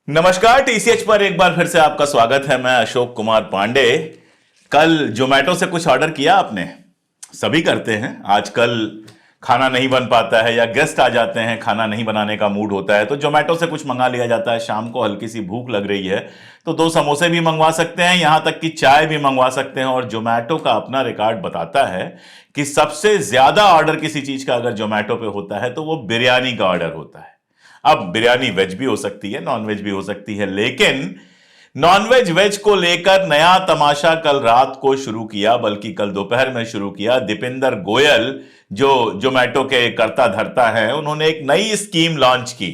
नमस्कार। टीसीएच पर एक बार फिर से आपका स्वागत है। मैं अशोक कुमार पांडे। कल जोमेटो से कुछ ऑर्डर किया आपने? सभी करते हैं आजकल। खाना नहीं बन पाता है या गेस्ट आ जाते हैं, खाना नहीं बनाने का मूड होता है तो जोमेटो से कुछ मंगा लिया जाता है। शाम को हल्की सी भूख लग रही है तो दो समोसे भी मंगवा सकते हैं, यहां तक कि चाय भी मंगवा सकते हैं। और जोमेटो का अपना रिकॉर्ड बताता है कि सबसे ज्यादा ऑर्डर किसी चीज का अगर जोमेटो पे होता है तो वो बिरयानी का ऑर्डर होता है। अब बिरयानी वेज भी हो सकती है, नॉन वेज भी हो सकती है, लेकिन नॉन वेज वेज को लेकर नया तमाशा कल रात को शुरू किया, बल्कि कल दोपहर में शुरू किया। दीपेंद्र गोयल जो जोमेटो के कर्ता धर्ता हैं, उन्होंने एक नई स्कीम लॉन्च की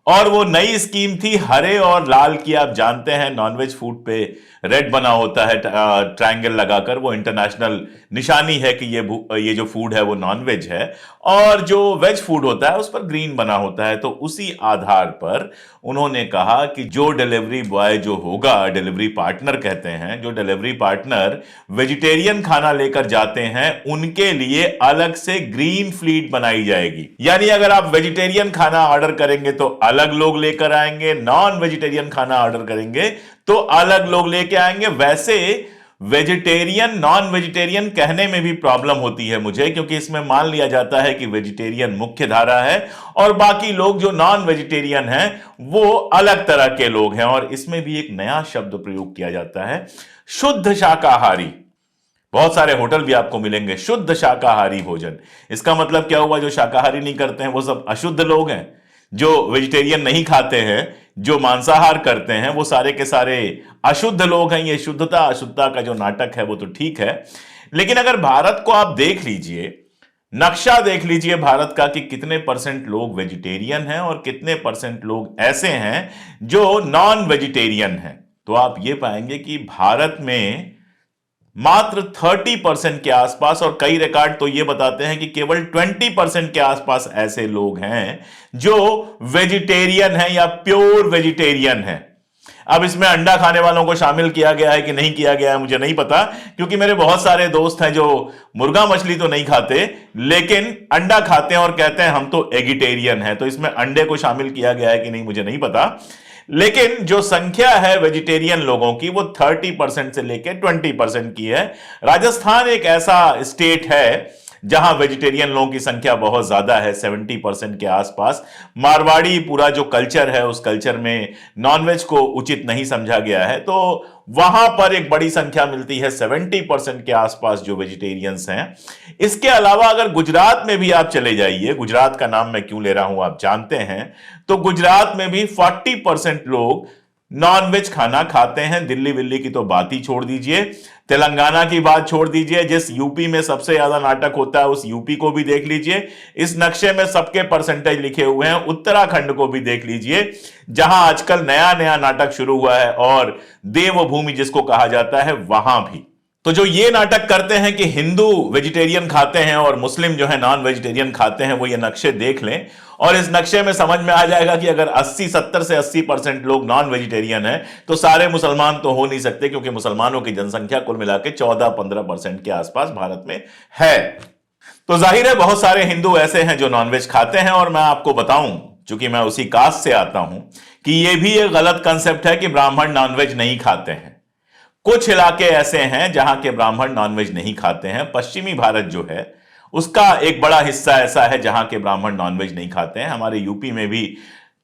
और वो नई स्कीम थी हरे और लाल की। आप जानते हैं नॉनवेज फूड पे रेड बना होता है ट्रायंगल लगाकर, वो इंटरनेशनल निशानी है कि ये जो फूड है वो नॉनवेज है। और जो वेज फूड होता है उस पर ग्रीन बना होता है। तो उसी आधार पर उन्होंने कहा कि जो डिलीवरी बॉय जो होगा, डिलीवरी पार्टनर कहते हैं, जो डिलीवरी पार्टनर वेजिटेरियन खाना लेकर जाते हैं उनके लिए अलग से ग्रीन फ्लीट बनाई जाएगी। यानी अगर आप वेजिटेरियन खाना ऑर्डर करेंगे तो अलग लोग लेकर आएंगे, नॉन वेजिटेरियन खाना ऑर्डर करेंगे तो अलग लोग लेके आएंगे। वैसे वेजिटेरियन नॉन वेजिटेरियन कहने में भी प्रॉब्लम होती है मुझे, क्योंकि इसमें मान लिया जाता है कि वेजिटेरियन मुख्य धारा है और बाकी लोग जो नॉन वेजिटेरियन हैं वो अलग तरह के लोग हैं। और इसमें भी एक नया शब्द प्रयोग किया जाता है, शुद्ध शाकाहारी। बहुत सारे होटल भी आपको मिलेंगे शुद्ध शाकाहारी भोजन। इसका मतलब क्या हुआ? जो शाकाहारी नहीं करते हैं वो सब अशुद्ध लोग हैं। जो वेजिटेरियन नहीं खाते हैं, जो मांसाहार करते हैं, वो सारे के सारे अशुद्ध लोग हैं। ये शुद्धता अशुद्धता का जो नाटक है वो तो ठीक है, लेकिन अगर भारत को आप देख लीजिए, नक्शा देख लीजिए भारत का कि कितने परसेंट लोग वेजिटेरियन हैं और कितने परसेंट लोग ऐसे हैं जो नॉन वेजिटेरियन हैं, तो आप ये पाएंगे कि भारत में मात्र 30% के आसपास, और कई रिकॉर्ड तो यह बताते हैं कि केवल 20% के आसपास ऐसे लोग हैं जो वेजिटेरियन हैं या प्योर वेजिटेरियन हैं। अब इसमें अंडा खाने वालों को शामिल किया गया है कि नहीं किया गया है मुझे नहीं पता, क्योंकि मेरे बहुत सारे दोस्त हैं जो मुर्गा मछली तो नहीं खाते लेकिन अंडा खाते हैं और कहते हैं हम तो एगिटेरियन हैं। तो इसमें अंडे को शामिल किया गया है कि नहीं मुझे नहीं पता, लेकिन जो संख्या है वेजिटेरियन लोगों की वो 30% से लेकर 20% की है। राजस्थान एक ऐसा स्टेट है जहां वेजिटेरियन लोगों की संख्या बहुत ज्यादा है, 70% के आसपास। मारवाड़ी पूरा जो कल्चर है उस कल्चर में नॉनवेज को उचित नहीं समझा गया है, तो वहां पर एक बड़ी संख्या मिलती है 70% के आसपास जो वेजिटेरियंस हैं। इसके अलावा अगर गुजरात में भी आप चले जाइए, गुजरात का नाम मैं क्यों ले रहा हूं आप जानते हैं, तो गुजरात में भी 40% लोग नॉनवेज खाना खाते हैं। दिल्ली विल्ली की तो बात ही छोड़ दीजिए, तेलंगाना की बात छोड़ दीजिए, जिस यूपी में सबसे ज्यादा नाटक होता है उस यूपी को भी देख लीजिए। इस नक्शे में सबके परसेंटेज लिखे हुए हैं। उत्तराखंड को भी देख लीजिए जहां आजकल नया नया नाटक शुरू हुआ है, और देवभूमि जिसको कहा जाता है वहां भी। तो जो ये नाटक करते हैं कि हिंदू वेजिटेरियन खाते हैं और मुस्लिम जो है नॉन वेजिटेरियन खाते हैं, वो ये नक्शे देख लें और इस नक्शे में समझ में आ जाएगा कि अगर 70 से 80% लोग नॉन वेजिटेरियन हैं तो सारे मुसलमान तो हो नहीं सकते, क्योंकि मुसलमानों की जनसंख्या कुल मिला के 14-15% के आसपास भारत में है। तो जाहिर है बहुत सारे हिंदू ऐसे हैं जो नॉनवेज खाते हैं। और मैं आपको बताऊं, चूंकि मैं उसी कास्ट से आता हूं, कि यह भी एक गलत कंसेप्ट है कि ब्राह्मण नॉनवेज नहीं खाते हैं। कुछ इलाके ऐसे हैं जहां के ब्राह्मण नॉनवेज नहीं खाते हैं। पश्चिमी भारत जो है उसका एक बड़ा हिस्सा ऐसा है जहां के ब्राह्मण नॉनवेज नहीं खाते हैं। हमारे यूपी में भी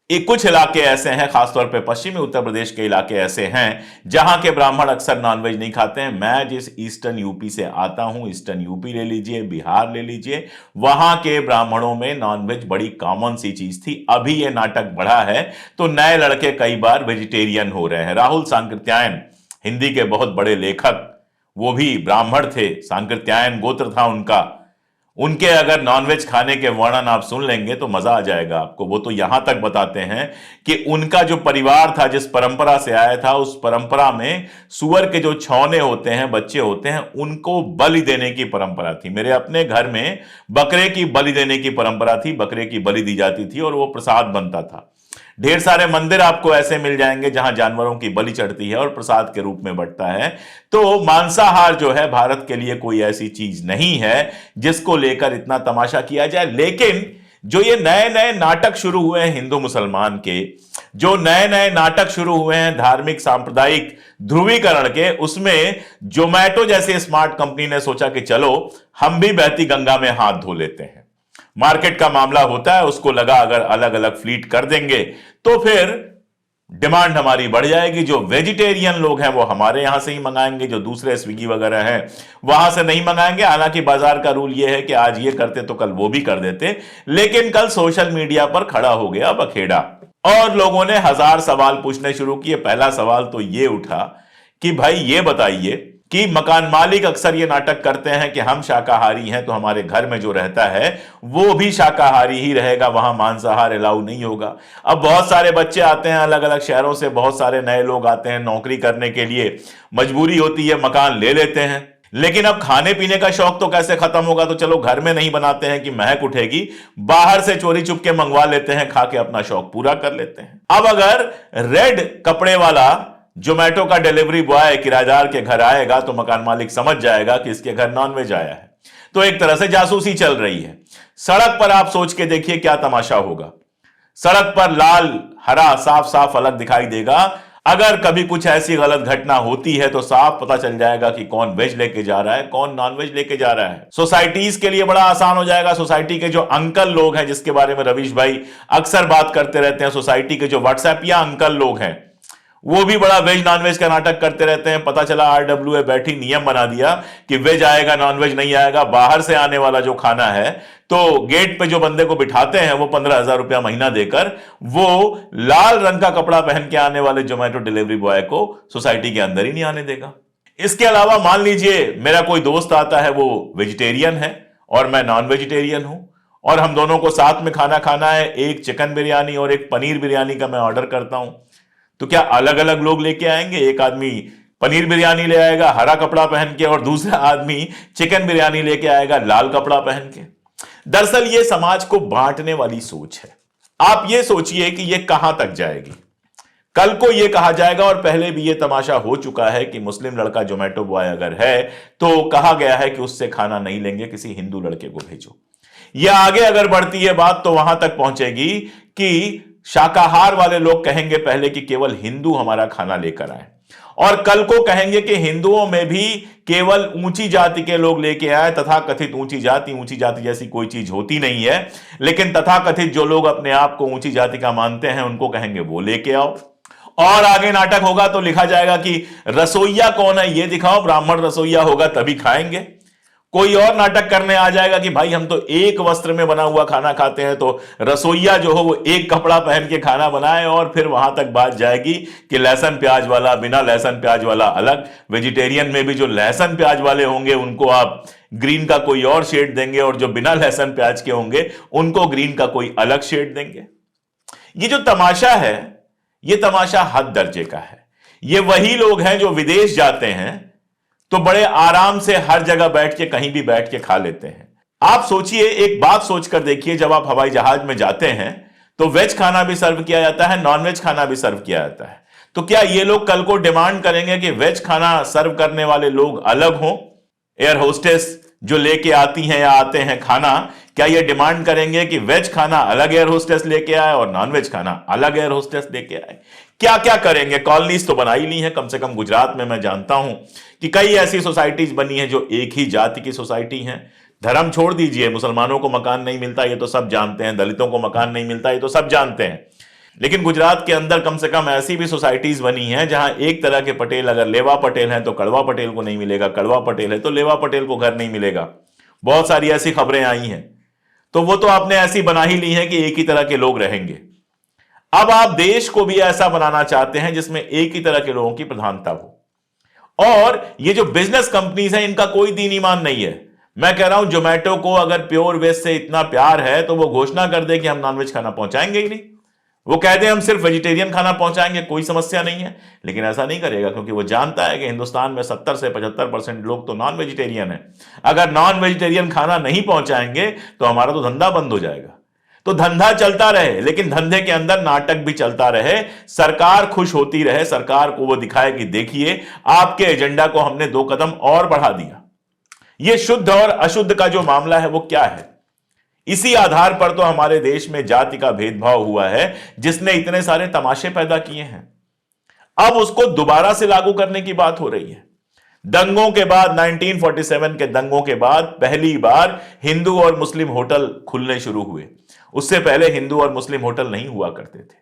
एक कुछ इलाके ऐसे हैं, खासतौर पे पश्चिमी उत्तर प्रदेश के इलाके ऐसे हैं जहां के ब्राह्मण अक्सर नॉनवेज नहीं खाते हैं। मैं जिस ईस्टर्न यूपी से आता हूं, ईस्टर्न यूपी ले लीजिए, बिहार ले लीजिए, वहां के ब्राह्मणों में नॉनवेज बड़ी कॉमन सी चीज थी। अभी यह नाटक बढ़ा है तो नए लड़के कई बार वेजिटेरियन हो रहे हैं। राहुल सांकृत्यायन हिंदी के बहुत बड़े लेखक, वो भी ब्राह्मण थे, सांकृत्यायन गोत्र था उनका। उनके अगर नॉनवेज खाने के वर्णन आप सुन लेंगे तो मजा आ जाएगा आपको। वो तो यहां तक बताते हैं कि उनका जो परिवार था, जिस परंपरा से आया था, उस परंपरा में सुअर के जो छौने होते हैं, बच्चे होते हैं, उनको बलि देने की परंपरा थी। मेरे अपने घर में बकरे की बलि देने की परंपरा थी, बकरे की बलि दी जाती थी और वो प्रसाद बनता था। ढेर सारे मंदिर आपको ऐसे मिल जाएंगे जहां जानवरों की बलि चढ़ती है और प्रसाद के रूप में बंटता है। तो मांसाहार जो है भारत के लिए कोई ऐसी चीज नहीं है जिसको लेकर इतना तमाशा किया जाए। लेकिन जो ये नए नए नाटक शुरू हुए हैं हिंदू मुसलमान के, जो नए नए नाटक शुरू हुए हैं धार्मिक सांप्रदायिक ध्रुवीकरण के, उसमें जोमेटो जैसे स्मार्ट कंपनी ने सोचा कि चलो हम भी बहती गंगा में हाथ धो लेते हैं। मार्केट का मामला होता है, उसको लगा अगर अलग अलग फ्लीट कर देंगे तो फिर डिमांड हमारी बढ़ जाएगी। जो वेजिटेरियन लोग हैं वो हमारे यहां से ही मंगाएंगे, जो दूसरे स्विगी वगैरह हैं वहां से नहीं मंगाएंगे। हालांकि बाजार का रूल ये है कि आज ये करते तो कल वो भी कर देते, लेकिन कल सोशल मीडिया पर खड़ा हो गया बखेड़ा और लोगों ने हजार सवाल पूछने शुरू किए। पहला सवाल तो ये उठा कि भाई ये बताइए कि मकान मालिक अक्सर ये नाटक करते हैं कि हम शाकाहारी हैं तो हमारे घर में जो रहता है वो भी शाकाहारी ही रहेगा, वहां मांसाहार अलाउ नहीं होगा। अब बहुत सारे बच्चे आते हैं अलग अलग शहरों से, बहुत सारे नए लोग आते हैं नौकरी करने के लिए, मजबूरी होती है मकान ले लेते हैं, लेकिन अब खाने पीने का शौक तो कैसे खत्म होगा। तो चलो घर में नहीं बनाते हैं कि महक उठेगी, बाहर से चोरी चुप के मंगवा लेते हैं, खा के अपना शौक पूरा कर लेते हैं। अब अगर रेड कपड़े वाला जोमेटो का डिलीवरी बॉय किराएदार के घर आएगा तो मकान मालिक समझ जाएगा कि इसके घर नॉनवेज आया है, तो एक तरह से जासूसी चल रही है। सड़क पर आप सोच के देखिए क्या तमाशा होगा। सड़क पर लाल हरा साफ साफ अलग दिखाई देगा। अगर कभी कुछ ऐसी गलत घटना होती है तो साफ पता चल जाएगा कि कौन वेज लेके जा रहा है, कौन नॉनवेज लेके जा रहा है। सोसाइटीज के लिए बड़ा आसान हो जाएगा। सोसाइटी के जो अंकल लोग हैं, जिसके बारे में रवीश भाई अक्सर बात करते रहते हैं, सोसाइटी के जो व्हाट्सएप या अंकल लोग हैं वो भी बड़ा वेज नॉनवेज का नाटक करते रहते हैं। पता चला आरडब्ल्यूए बैठी नियम बना दिया कि वेज आएगा नॉनवेज नहीं आएगा। बाहर से आने वाला जो खाना है तो गेट पे जो बंदे को बिठाते हैं वो 15,000 रुपया महीना देकर वो लाल रंग का कपड़ा पहन के आने वाले जोमेटो डिलीवरी बॉय को सोसाइटी के अंदर ही नहीं आने देगा। इसके अलावा मान लीजिए मेरा कोई दोस्त आता है, वो वेजिटेरियन है और मैं नॉन वेजिटेरियन हूं और हम दोनों को साथ में खाना खाना है, एक चिकन बिरयानी और एक पनीर बिरयानी का मैं ऑर्डर करता हूं, तो क्या अलग अलग लोग लेके आएंगे? एक आदमी पनीर बिरयानी ले आएगा हरा कपड़ा पहन के और दूसरा आदमी चिकन बिरयानी लेके आएगा लाल कपड़ा पहन के। दरअसल ये समाज को बांटने वाली सोच है। आप ये सोचिए कि ये कहां तक जाएगी। कल को ये कहा जाएगा, और पहले भी ये तमाशा हो चुका है कि मुस्लिम लड़का जोमेटो बॉय अगर है तो कहा गया है कि उससे खाना नहीं लेंगे, किसी हिंदू लड़के को भेजो। यह आगे अगर बढ़ती है बात तो वहां तक पहुंचेगी कि शाकाहार वाले लोग कहेंगे पहले कि केवल हिंदू हमारा खाना लेकर आए, और कल को कहेंगे कि हिंदुओं में भी केवल ऊंची जाति के लोग लेके आए। तथाकथित ऊंची जाति जैसी कोई चीज होती नहीं है, लेकिन तथाकथित जो लोग अपने आप को ऊंची जाति का मानते हैं उनको कहेंगे वो लेके आओ। और आगे नाटक होगा तो लिखा जाएगा कि रसोईया कौन है ये दिखाओ, ब्राह्मण रसोईया होगा तभी खाएंगे। कोई और नाटक करने आ जाएगा कि भाई हम तो एक वस्त्र में बना हुआ खाना खाते हैं, तो रसोईया जो हो वो एक कपड़ा पहन के खाना बनाए, और फिर वहां तक बात जाएगी कि लहसुन प्याज वाला बिना लहसुन प्याज वाला अलग। वेजिटेरियन में भी जो लहसुन प्याज वाले होंगे उनको आप ग्रीन का कोई और शेड देंगे, और जो बिना लहसुन प्याज के होंगे उनको ग्रीन का कोई अलग शेड देंगे। ये जो तमाशा है ये तमाशा हद दर्जे का है। ये वही लोग हैं जो विदेश जाते हैं तो बड़े आराम से हर जगह बैठ के कहीं भी बैठ के खा लेते हैं। आप सोचिए, एक बात सोचकर देखिए, जब आप हवाई जहाज में जाते हैं तो वेज खाना भी सर्व किया जाता है, नॉनवेज खाना भी सर्व किया जाता है। तो क्या ये लोग कल को डिमांड करेंगे कि वेज खाना सर्व करने वाले लोग अलग हों? एयर होस्टेस जो लेके आती हैं या आते हैं खाना, क्या ये डिमांड करेंगे कि वेज खाना अलग एयर होस्टेस लेके आए और नॉनवेज खाना अलग एयर होस्टेस लेके आए? क्या क्या करेंगे? कॉलोनीज तो बना ही ली है। कम से कम गुजरात में मैं जानता हूं कि कई ऐसी सोसाइटीज बनी है जो एक ही जाति की सोसाइटी हैं। धर्म छोड़ दीजिए, मुसलमानों को मकान नहीं मिलता ये तो सब जानते हैं, दलितों को मकान नहीं मिलता ये तो सब जानते हैं, लेकिन गुजरात के अंदर कम से कम ऐसी भी सोसाइटीज बनी हैं जहां एक तरह के पटेल अगर लेवा पटेल हैं तो कड़वा पटेल को नहीं मिलेगा, कड़वा पटेल है तो लेवा पटेल को घर नहीं मिलेगा। बहुत सारी ऐसी खबरें आई हैं। तो वो तो आपने ऐसी बना ही ली है कि एक ही तरह के लोग रहेंगे। अब आप देश को भी ऐसा बनाना चाहते हैं जिसमें एक ही तरह के लोगों की प्रधानता हो। और ये जो बिजनेस कंपनीज हैं इनका कोई दीन ईमान नहीं है। मैं कह रहा हूं जोमेटो को अगर प्योर वेज से इतना प्यार है तो वो घोषणा कर दे कि हम नॉनवेज खाना पहुंचाएंगे ही नहीं। वो कह दे हम सिर्फ वेजिटेरियन खाना पहुंचाएंगे, कोई समस्या नहीं है। लेकिन ऐसा नहीं करेगा क्योंकि वो जानता है कि हिंदुस्तान में 70 से 75% लोग तो नॉन वेजिटेरियन है। अगर नॉन वेजिटेरियन खाना नहीं पहुंचाएंगे तो हमारा तो धंधा बंद हो जाएगा। तो धंधा चलता रहे, लेकिन धंधे के अंदर नाटक भी चलता रहे। सरकार खुश होती रहे, सरकार को वो दिखाए कि देखिए आपके एजेंडा को हमने 2 कदम और बढ़ा दिया। ये शुद्ध और अशुद्ध का जो मामला है वो क्या है? इसी आधार पर तो हमारे देश में जाति का भेदभाव हुआ है, जिसने इतने सारे तमाशे पैदा किए हैं। अब उसको दोबारा से लागू करने की बात हो रही है। दंगों के बाद, 1947 के दंगों के बाद पहली बार हिंदू और मुस्लिम होटल खुलने शुरू हुए। उससे पहले हिंदू और मुस्लिम होटल नहीं हुआ करते थे।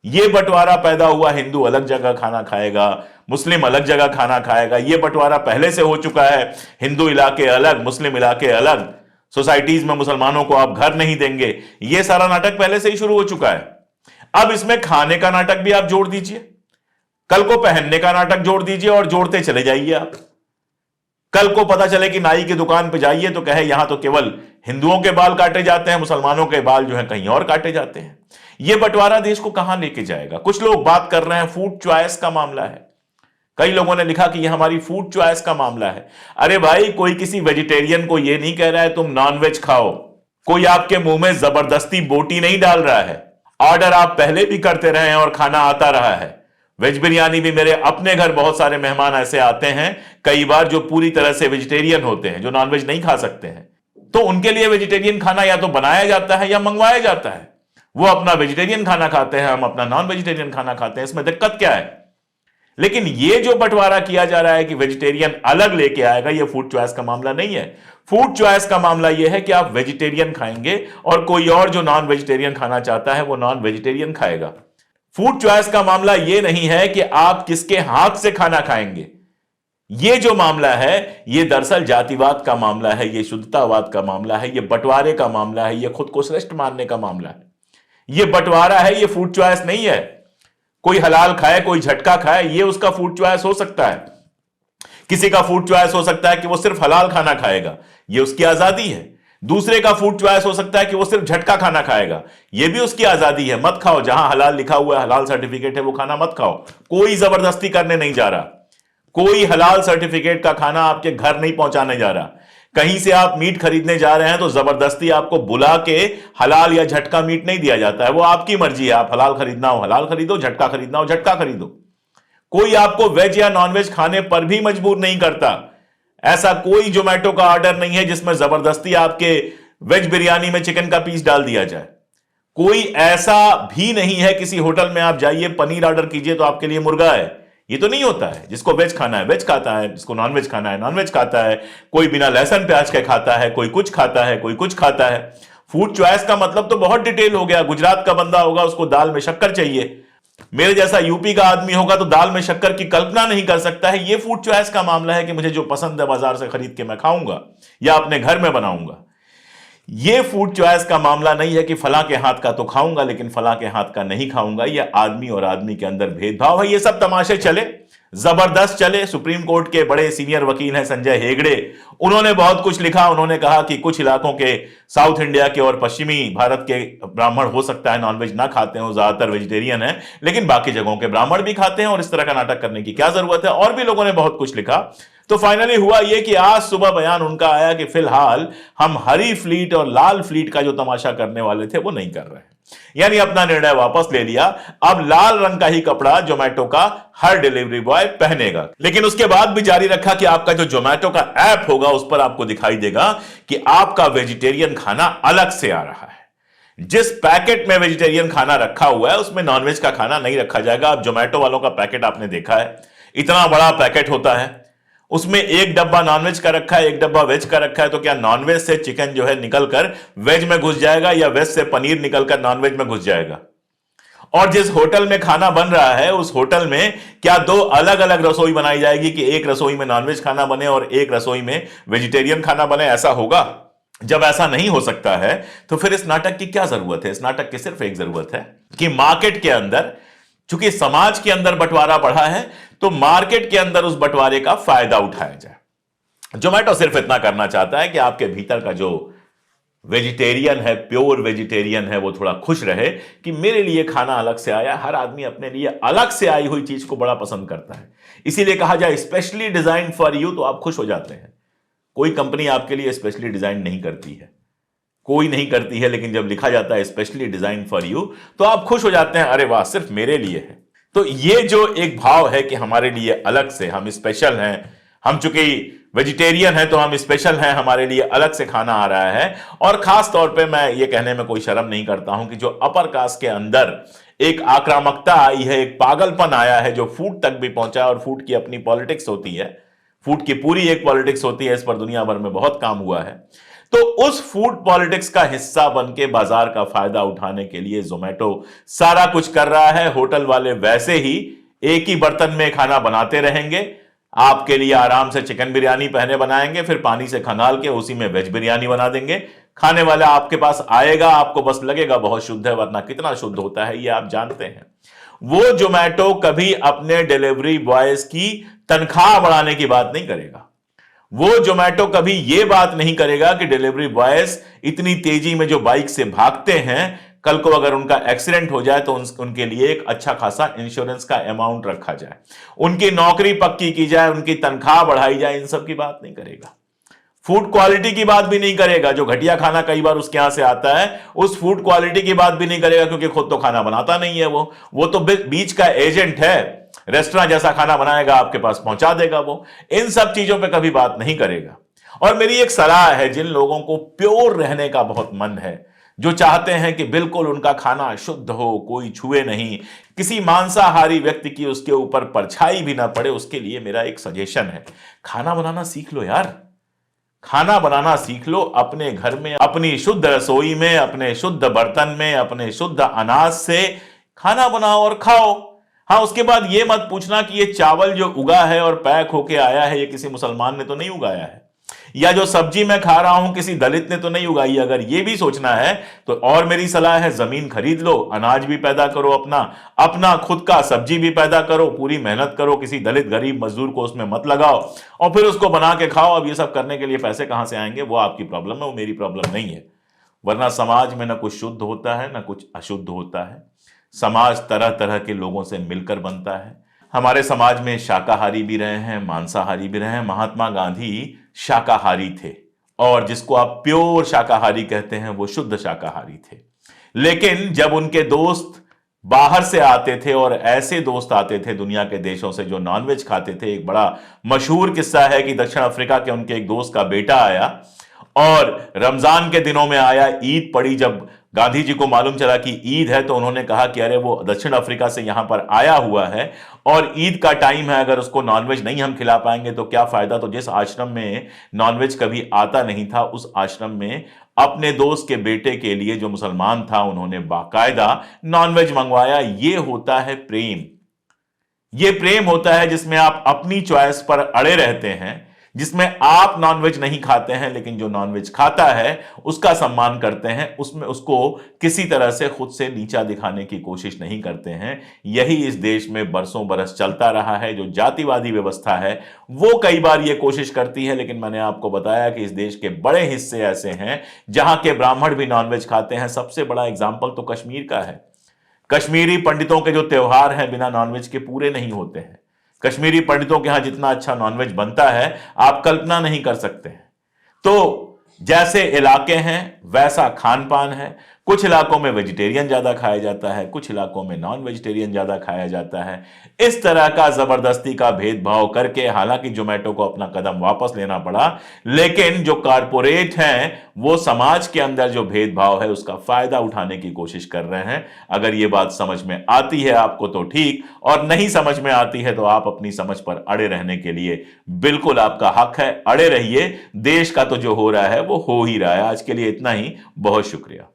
यह बंटवारा पैदा हुआ, हिंदू अलग जगह खाना खाएगा, मुस्लिम अलग जगह खाना खाएगा। यह बंटवारा पहले से हो चुका है। हिंदू इलाके अलग, मुस्लिम इलाके अलग, सोसाइटीज में मुसलमानों को आप घर नहीं देंगे। यह सारा नाटक पहले से ही शुरू हो चुका है। अब इसमें खाने का नाटक भी आप जोड़ दीजिए, कल को पहनने का नाटक जोड़ दीजिए और जोड़ते चले जाइए आप। कल को पता चले कि नाई की दुकान पे जाइए तो कहे यहां तो केवल हिंदुओं के बाल काटे जाते हैं, मुसलमानों के बाल जो है कहीं और काटे जाते हैं। यह बंटवारा देश को कहां लेके जाएगा? कुछ लोग बात कर रहे हैं फूड चॉइस का मामला है। कई लोगों ने लिखा कि यह हमारी फूड चॉइस का मामला है। अरे भाई, कोई किसी वेजिटेरियन को यह नहीं कह रहा है तुम नॉनवेज खाओ। कोई आपके मुंह में जबरदस्ती बोटी नहीं डाल रहा है। ऑर्डर आप पहले भी करते रहे हैं और खाना आता रहा है। वेज बिरयानी भी, मेरे अपने घर बहुत सारे मेहमान ऐसे आते हैं कई बार जो पूरी तरह से वेजिटेरियन होते हैं, जो नॉनवेज नहीं खा सकते हैं, तो उनके लिए वेजिटेरियन खाना या तो बनाया जाता है या मंगवाया जाता है। वो अपना वेजिटेरियन खाना खाते हैं, हम अपना नॉन वेजिटेरियन खाना खाते हैं। इसमें दिक्कत क्या है? लेकिन ये जो बंटवारा किया जा रहा है कि वेजिटेरियन अलग लेके आएगा, ये फूड चॉइस का मामला नहीं है। फूड चॉइस का मामला यह है कि आप वेजिटेरियन खाएंगे और कोई और जो नॉन वेजिटेरियन खाना चाहता है वो नॉन वेजिटेरियन खाएगा। फूड चॉइस का मामला यह नहीं है कि आप किसके हाथ से खाना खाएंगे। यह जो मामला है, यह दरअसल जातिवाद का मामला है, यह शुद्धतावाद का मामला है, यह बंटवारे का मामला है, यह खुद को श्रेष्ठ मानने का मामला है। यह बंटवारा है, यह फूड चॉइस नहीं है। कोई हलाल खाए, कोई झटका खाए, यह उसका फूड चॉइस हो सकता है। किसी का फूड चॉइस हो सकता है कि वो सिर्फ हलाल खाना खाएगा, यह उसकी आजादी है। दूसरे का फूड चॉइस हो सकता है कि वो सिर्फ झटका खाना खाएगा, यह भी उसकी आजादी है। मत खाओ, जहां हलाल लिखा हुआ है, हलाल सर्टिफिकेट है, वो खाना मत खाओ। कोई जबरदस्ती करने नहीं जा रहा। कोई हलाल सर्टिफिकेट का खाना आपके घर नहीं पहुंचाने जा रहा। कहीं से आप मीट खरीदने जा रहे हैं तो जबरदस्ती आपको बुला के हलाल या झटका मीट नहीं दिया जाता है। वो आपकी मर्जी है, आप हलाल खरीदना हो हलाल खरीदो, झटका खरीदना हो झटका खरीदो। कोई आपको वेज या नॉनवेज खाने पर भी मजबूर नहीं करता। ऐसा कोई जोमेटो का ऑर्डर नहीं है जिसमें जबरदस्ती आपके वेज बिरयानी में चिकन का पीस डाल दिया जाए। कोई ऐसा भी नहीं है, किसी होटल में आप जाइए पनीर ऑर्डर कीजिए तो आपके लिए मुर्गा है। ये तो नहीं होता है। जिसको वेज खाना है वेज खाता है, जिसको नॉनवेज खाना है नॉनवेज खाता है। कोई बिना लहसुन प्याज के खाता है, कोई कुछ खाता है, कोई कुछ खाता है। फूड चॉइस का मतलब तो बहुत डिटेल हो गया। गुजरात का बंदा होगा, उसको दाल में शक्कर चाहिए। मेरे जैसा यूपी का आदमी होगा तो दाल में शक्कर की कल्पना नहीं कर सकता है। यह फूड चॉइस का मामला है कि मुझे जो पसंद है बाजार से खरीद के मैं खाऊंगा या अपने घर में बनाऊंगा। यह फूड चॉइस का मामला नहीं है कि फला के हाथ का तो खाऊंगा लेकिन फला के हाथ का नहीं खाऊंगा। यह आदमी और आदमी के अंदर भेदभाव है। यह सब तमाशे चले, जबरदस्त चले। सुप्रीम कोर्ट के बड़े सीनियर वकील हैं संजय हेगड़े, उन्होंने बहुत कुछ लिखा। उन्होंने कहा कि कुछ इलाकों के, साउथ इंडिया के और पश्चिमी भारत के ब्राह्मण हो सकता है नॉनवेज ना खाते हैं, वो ज्यादातर वेजिटेरियन है, लेकिन बाकी जगहों के ब्राह्मण भी खाते हैं और इस तरह का नाटक करने की क्या जरूरत है। और भी लोगों ने बहुत कुछ लिखा। तो फाइनली हुआ यह कि आज सुबह बयान उनका आया कि फिलहाल हम हरी फ्लीट और लाल फ्लीट का जो तमाशा करने वाले थे वो नहीं कर रहे हैं। यानी अपना निर्णय वापस ले लिया। अब लाल रंग का ही कपड़ा जोमेटो का हर डिलीवरी बॉय पहनेगा। लेकिन उसके बाद भी जारी रखा कि आपका जो जोमेटो का ऐप होगा उस पर आपको दिखाई देगा कि आपका वेजिटेरियन खाना अलग से आ रहा है। जिस पैकेट में वेजिटेरियन खाना रखा हुआ है उसमें नॉनवेज का खाना नहीं रखा जाएगा। अब जोमेटो वालों का पैकेट आपने देखा है, इतना बड़ा पैकेट होता है, उसमें एक डब्बा नॉनवेज का रखा है, एक डब्बा वेज का रखा है। तो क्या नॉनवेज से चिकन जो है निकलकर वेज में घुस जाएगा या वेज से पनीर निकलकर नॉनवेज में घुस जाएगा? और जिस होटल में खाना बन रहा है उस होटल में क्या दो अलग अलग रसोई बनाई जाएगी कि एक रसोई में नॉनवेज खाना बने और एक रसोई में वेजिटेरियन खाना बने? ऐसा होगा? जब ऐसा नहीं हो सकता है तो फिर इस नाटक की क्या जरूरत है? इस नाटक की सिर्फ एक जरूरत है कि मार्केट के अंदर, चूंकि समाज के अंदर बंटवारा बढ़ा है, तो मार्केट के अंदर उस बंटवारे का फायदा उठाया जाए। जोमेटो सिर्फ इतना करना चाहता है कि आपके भीतर का जो वेजिटेरियन है, प्योर वेजिटेरियन है, वो थोड़ा खुश रहे कि मेरे लिए खाना अलग से आया। हर आदमी अपने लिए अलग से आई हुई चीज को बड़ा पसंद करता है। इसीलिए कहा जाए स्पेशली डिजाइन फॉर यू, तो आप खुश हो जाते हैं। कोई कंपनी आपके लिए स्पेशली डिजाइन नहीं करती है, कोई नहीं करती है, लेकिन जब लिखा जाता है स्पेशली डिजाइन फॉर यू तो आप खुश हो जाते हैं, अरे वाह, सिर्फ मेरे लिए है। तो ये जो एक भाव है कि हमारे लिए अलग से, हम स्पेशल हैं, हम चूंकि वेजिटेरियन है तो हम स्पेशल हैं, हमारे लिए अलग से खाना आ रहा है। और खास तौर पे मैं ये कहने में कोई शर्म नहीं करता हूं कि जो अपर कास्ट के अंदर एक आक्रामकता आई है, एक पागलपन आया है जो फूड तक भी पहुंचा है, और फूड की अपनी पॉलिटिक्स होती है, फूड की पूरी एक पॉलिटिक्स होती है, इस पर दुनिया भर में बहुत काम हुआ है। तो उस फूड पॉलिटिक्स का हिस्सा बन के बाजार का फायदा उठाने के लिए जोमेटो सारा कुछ कर रहा है। होटल वाले वैसे ही एक ही बर्तन में खाना बनाते रहेंगे, आपके लिए आराम से चिकन बिरयानी पहले बनाएंगे, फिर पानी से खंगाल के उसी में वेज बिरयानी बना देंगे। खाने वाला आपके पास आएगा, आपको बस लगेगा बहुत शुद्ध है, वरना कितना शुद्ध होता है ये आप जानते हैं। वो जोमेटो कभी अपने डिलीवरी बॉयज की तनख्वाह बढ़ाने की बात नहीं करेगा। वो जोमेटो कभी यह बात नहीं करेगा कि डिलीवरी बॉयज इतनी तेजी में जो बाइक से भागते हैं, कल को अगर उनका एक्सीडेंट हो जाए तो उनके लिए एक अच्छा खासा इंश्योरेंस का अमाउंट रखा जाए, उनकी नौकरी पक्की की जाए, उनकी तनख्वाह बढ़ाई जाए। इन सब की बात नहीं करेगा। फूड क्वालिटी की बात भी नहीं करेगा। जो घटिया खाना कई बार उसके यहां से आता है, उस फूड क्वालिटी की बात भी नहीं करेगा, क्योंकि खुद तो खाना बनाता नहीं है। वो तो बीच का एजेंट है। रेस्टोरेंट जैसा खाना बनाएगा, आपके पास पहुंचा देगा। वो इन सब चीजों पे कभी बात नहीं करेगा। और मेरी एक सलाह है, जिन लोगों को प्योर रहने का बहुत मन है, जो चाहते हैं कि बिल्कुल उनका खाना शुद्ध हो, कोई छुए नहीं, किसी मांसाहारी व्यक्ति की उसके ऊपर परछाई भी ना पड़े, उसके लिए मेरा एक सजेशन है, खाना बनाना सीख लो यार। खाना बनाना सीख लो अपने घर में, अपनी शुद्ध रसोई में, अपने शुद्ध बर्तन में, अपने शुद्ध अनाज से खाना बनाओ और खाओ। हाँ, उसके बाद ये मत पूछना कि ये चावल जो उगा है और पैक होके आया है, ये किसी मुसलमान ने तो नहीं उगाया है, या जो सब्जी मैं खा रहा हूं किसी दलित ने तो नहीं उगाई। अगर ये भी सोचना है तो और मेरी सलाह है, जमीन खरीद लो, अनाज भी पैदा करो, अपना खुद का सब्जी भी पैदा करो, पूरी मेहनत करो, किसी दलित गरीब मजदूर को उसमें मत लगाओ और फिर उसको बना के खाओ। अब ये सब करने के लिए पैसे कहां से आएंगे, वो आपकी प्रॉब्लम है, वो मेरी प्रॉब्लम नहीं है। वरना समाज में ना कुछ शुद्ध होता है ना कुछ अशुद्ध होता है। समाज तरह तरह के लोगों से मिलकर बनता है। हमारे समाज में शाकाहारी भी रहे हैं, मांसाहारी भी रहे हैं। महात्मा गांधी शाकाहारी थे, और जिसको आप प्योर शाकाहारी कहते हैं वो शुद्ध शाकाहारी थे। लेकिन जब उनके दोस्त बाहर से आते थे, और ऐसे दोस्त आते थे दुनिया के देशों से जो नॉनवेज खाते थे, एक बड़ा मशहूर किस्सा है कि दक्षिण अफ्रीका के उनके एक दोस्त का बेटा आया और रमजान के दिनों में आया, ईद पड़ी। जब गांधी जी को मालूम चला कि ईद है तो उन्होंने कहा कि अरे वो दक्षिण अफ्रीका से यहां पर आया हुआ है और ईद का टाइम है, अगर उसको नॉनवेज नहीं हम खिला पाएंगे तो क्या फायदा। तो जिस आश्रम में नॉनवेज कभी आता नहीं था, उस आश्रम में अपने दोस्त के बेटे के लिए जो मुसलमान था, उन्होंने बाकायदा नॉनवेज मंगवाया। ये होता है प्रेम। ये प्रेम होता है जिसमें आप अपनी चॉइस पर अड़े रहते हैं, जिसमें आप नॉनवेज नहीं खाते हैं लेकिन जो नॉनवेज खाता है उसका सम्मान करते हैं, उसमें उसको किसी तरह से खुद से नीचा दिखाने की कोशिश नहीं करते हैं। यही इस देश में बरसों बरस चलता रहा है। जो जातिवादी व्यवस्था है वो कई बार ये कोशिश करती है, लेकिन मैंने आपको बताया कि इस देश के बड़े हिस्से ऐसे हैं जहां के ब्राह्मण भी नॉनवेज खाते हैं। सबसे बड़ा एग्जाम्पल तो कश्मीर का है। कश्मीरी पंडितों के जो त्योहार हैं बिना नॉनवेज के पूरे नहीं होते हैं। कश्मीरी पंडितों के यहां जितना अच्छा नॉनवेज बनता है आप कल्पना नहीं कर सकते हैं। तो जैसे इलाके हैं वैसा खान पान है। कुछ इलाकों में वेजिटेरियन ज्यादा खाया जाता है, कुछ इलाकों में नॉन वेजिटेरियन ज्यादा खाया जाता है। इस तरह का जबरदस्ती का भेदभाव करके, हालांकि जोमेटो को अपना कदम वापस लेना पड़ा, लेकिन जो कारपोरेट हैं वो समाज के अंदर जो भेदभाव है उसका फायदा उठाने की कोशिश कर रहे हैं। अगर ये बात समझ में आती है आपको तो ठीक, और नहीं समझ में आती है तो आप अपनी समझ पर अड़े रहने के लिए बिल्कुल आपका हक है, अड़े रहिए। देश का तो जो हो रहा है वो हो ही रहा है। आज के लिए इतना ही, बहुत शुक्रिया।